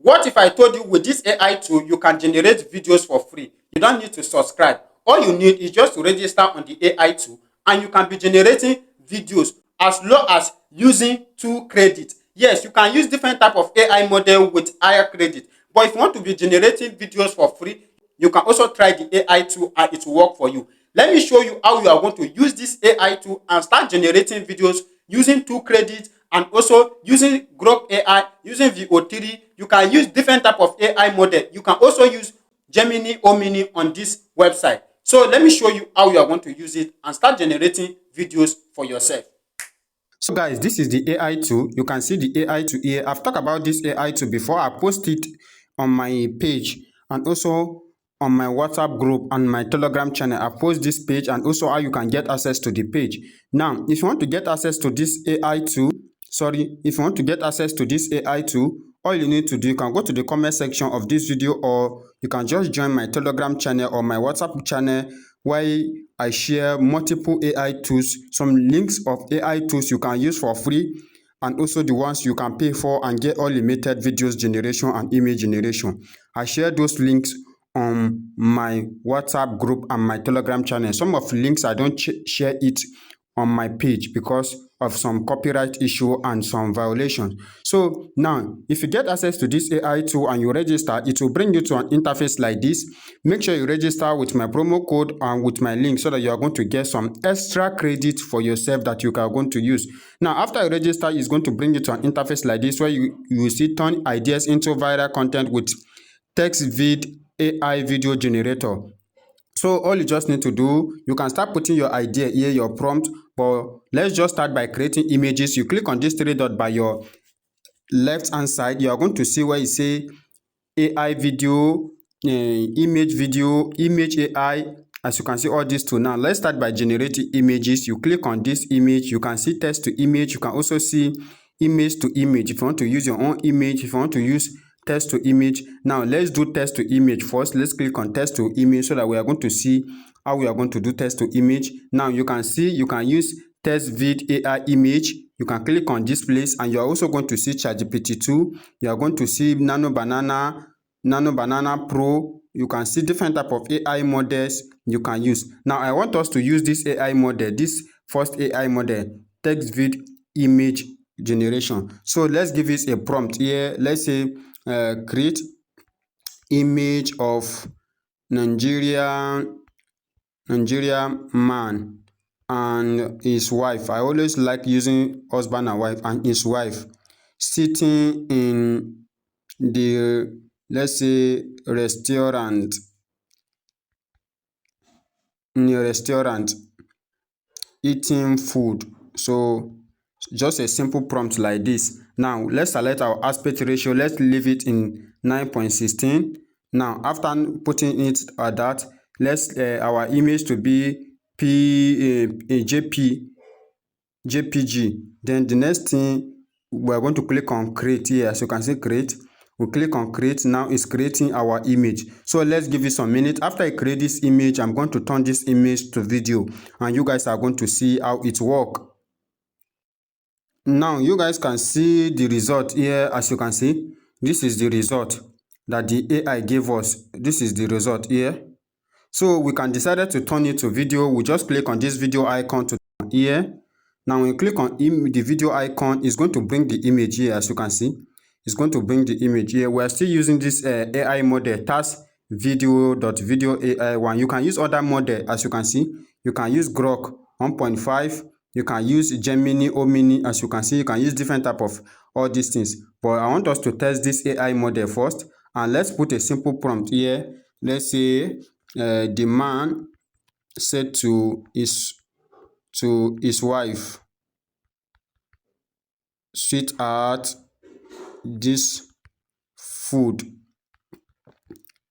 What if I told you with this AI tool, you can generate videos for free? You don't need to subscribe. All you need is just to register on the AI tool, and you can be generating videos as low as using 2 credits. Yes, you can use different type of AI model with higher credit. But if you want to be generating videos for free, you can also try the AI tool and it will work for you. Let me show you how you are going to use this AI tool and start generating videos using 2 credits, and also using Grok AI, using VO3. You can use different type of AI model. You can also use Gemini Omni on this website. So let me show you how you are going to use it and start generating videos for yourself. So guys, this is the AI tool. You can see the AI tool here. I've talked about this AI tool before. I post it on my page and also on my WhatsApp group and my Telegram channel. I post this page and also how you can get access to the page. Now, if you want to get access to this AI tool, if you want to get access to this AI tool, all you need to do, you can go to the comment section of this video, or you can just join my Telegram channel or my WhatsApp channel, where I share multiple AI tools, some links of AI tools you can use for free, and also the ones you can pay for and get unlimited videos generation and image generation. I share those links on my WhatsApp group and my Telegram channel. Some of the links I don't share it on my page because of some copyright issue and some violations. So now, if you get access to this AI tool and you register, it will bring you to an interface like this. Make sure you register with my promo code and with my link so that you are going to get some extra credit for yourself that you are going to use. Now, after you register, it's going to bring you to an interface like this where you will see turn ideas into viral content with text vid AI video generator. So all you just need to do, you can start putting your idea here, your prompt, but let's just start by creating images. You click on this 3 dot by your left hand side. You are going to see where you say AI video, image AI. As you can see all this too. Now let's start by generating images. You click on this image, you can see text to image. You can also see image to image if you want to use your own image, if you want to use text to image. Now let's do text to image first. Let's click on text to image so that we are going to see how we are going to do text to image. Now you can see you can use text vid AI image. You can click on this place and you are also going to see ChatGPT 2. You are going to see Nano Banana Pro. You can see different type of AI models you can use. Now I want us to use this AI model, this first AI model, text vid image generation. So let's give it a prompt here. Let's say create image of Nigeria man and his wife. I always like using husband and wife, and his wife sitting in the, let's say, restaurant, in a restaurant eating food. So just a simple prompt like this. Now let's select our aspect ratio. Let's leave it in 9.16. Now after putting it at that, let's our image to be JPG. Then the next thing, we're going to click on create here. As you can see, create. We click on create. Now it's creating our image. So let's give it some minutes. After I create this image, I'm going to turn this image to video, and you guys are going to see how it works. Now you guys can see the result here. As you can see, this is the result that the AI gave us. This is the result here. So we can decide to turn it to video. We just click on this video icon to turn here. Now when you click on the video icon, it's going to bring the image here. As you can see, it's going to bring the image here. We're still using this AI model, task video.video AI1. You can use other model. As you can see, you can use Grok 1.5. You can use Gemini Omni. As you can see, you can use different type of all these things. But I want us to test this AI model first, and let's put a simple prompt here. Let's say the man said to his wife, "Sweetheart, this food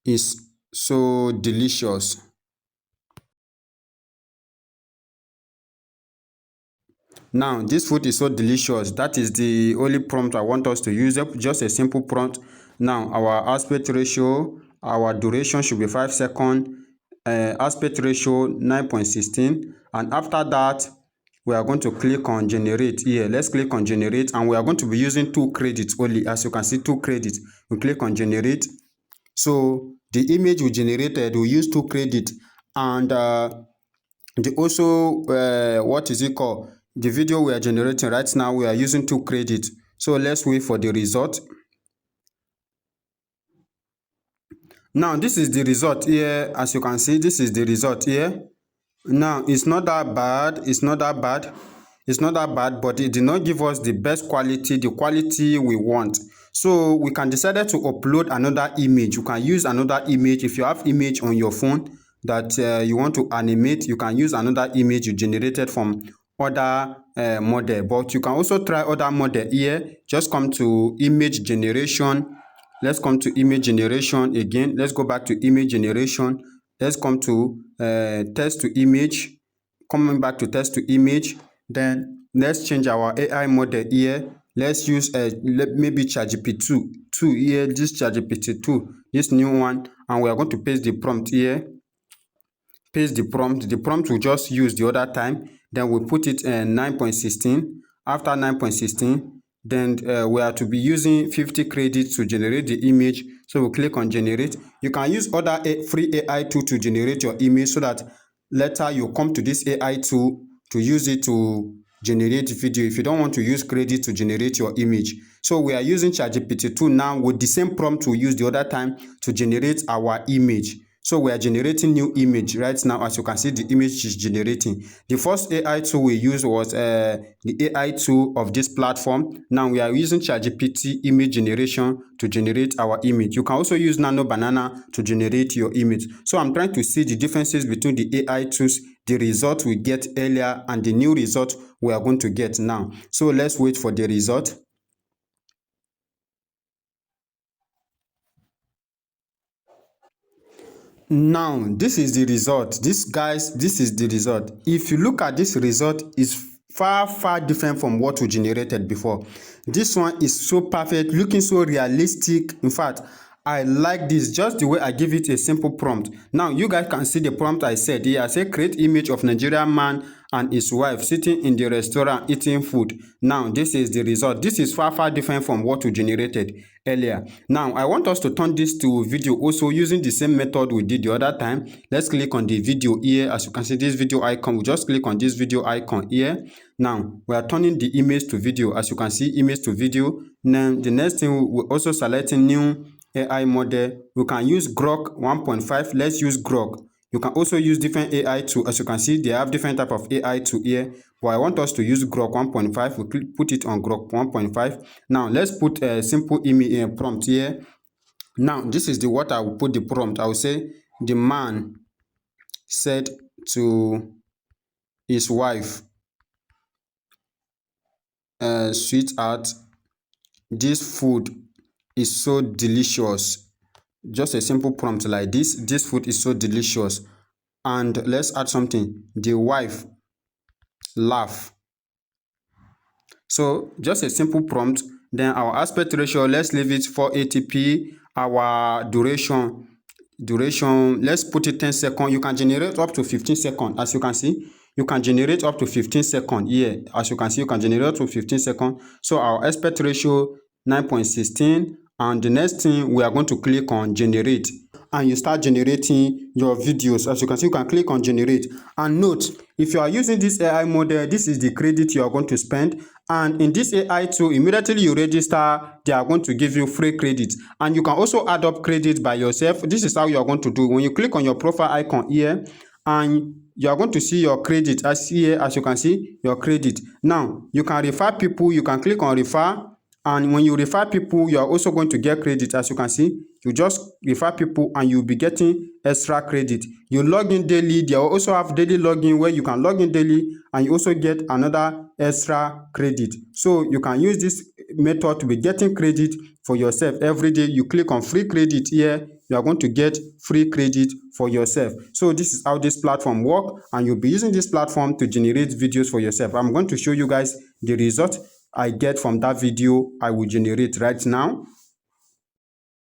is so delicious." Now this food is so delicious. That is the only prompt I want us to use. Just a simple prompt. Now our aspect ratio, our duration should be 5 seconds. Aspect ratio 9.16, and after that we are going to click on generate here. Let's click on generate, and we are going to be using 2 credits only. As you can see, 2 credits. We click on generate. So the image we generated will use 2 credits, and the also what is it called, the video we are generating right now, we are using 2 credits. So let's wait for the result. Now this is the result here. As you can see, this is the result here. Now it's not that bad, but it did not give us the best quality, the quality we want. So we can decide to upload another image. You can use another image. If you have image on your phone that you want to animate, you can use another image you generated from other model. But you can also try other model here. Just come to image generation. Let's come to image generation again. Let's go back to image generation. Let's come to text to image. Coming back to text to image. Then let's change our AI model here. Let's use maybe ChatGPT 2 here. This ChatGPT 2, this new one, and we are going to paste the prompt here. Paste the prompt. The prompt we just used the other time. Then we put it 9.16. After 9.16. Then we are to be using 50 credits to generate the image. So we click on generate. You can use other free AI tool to generate your image, so that later you come to this AI tool to use it to generate video if you don't want to use credit to generate your image. So we are using ChatGPT 2 now with the same prompt we used the other time to generate our image. So we are generating new image right now. As you can see, the image is generating. The first AI tool we used was the AI tool of this platform. Now we are using ChatGPT image generation to generate our image. You can also use Nano Banana to generate your image. So I'm trying to see the differences between the AI tools, the result we get earlier, and the new result we are going to get now. So let's wait for the result. Now this is the result. This is the result. If you look at this result, it's far different from what we generated before. This one is so perfect, looking so realistic. In fact, I like this, just the way I give it a simple prompt. Now you guys can see the prompt I said here. I said create image of Nigerian man and his wife sitting in the restaurant eating food. Now this is the result. This is far different from what we generated earlier. Now I want us to turn this to video also using the same method we did the other time. Let's click on the video here. As you can see, this video icon, we just click on this video icon here. Now we are turning the image to video. As you can see, image to video. Now the next thing, we're also selecting new AI model. We can use Grok 1.5. Let's use Grok. You can also use different AI tools. As you can see, they have different type of AI tool here. But I want us to use Grok 1.5. We put it on Grok 1.5. Now let's put a simple image prompt here. Now this is the what I will put the prompt. I will say the man said to his wife, sweetheart, this food is so delicious. Just a simple prompt like this. This food is so delicious. And let's add something. The wife laugh. So just a simple prompt. Then our aspect ratio, let's leave it 480p. Our duration, let's put it 10 seconds. You can generate up to 15 seconds. As you can see, you can generate up to 15 seconds here. As you can see, you can generate up to 15 seconds. So our aspect ratio 9.16. And the next thing, we are going to click on generate, and you start generating your videos. As you can see, you can click on generate. And note, if you are using this AI model, this is the credit you are going to spend. And in this AI tool, immediately you register, they are going to give you free credit. And you can also add up credit by yourself. This is how you are going to do. When you click on your profile icon here, and you are going to see your credit. As here, as you can see, your credit. Now you can refer people. You can click on refer. And when you refer people, you are also going to get credit. As you can see, you just refer people and you'll be getting extra credit. You log in daily. They will also have daily login where you can log in daily and you also get another extra credit. So you can use this method to be getting credit for yourself every day. You click on free credit here. You are going to get free credit for yourself. So this is how this platform works, and you'll be using this platform to generate videos for yourself. I'm going to show you guys the result I get from that video I will generate right now.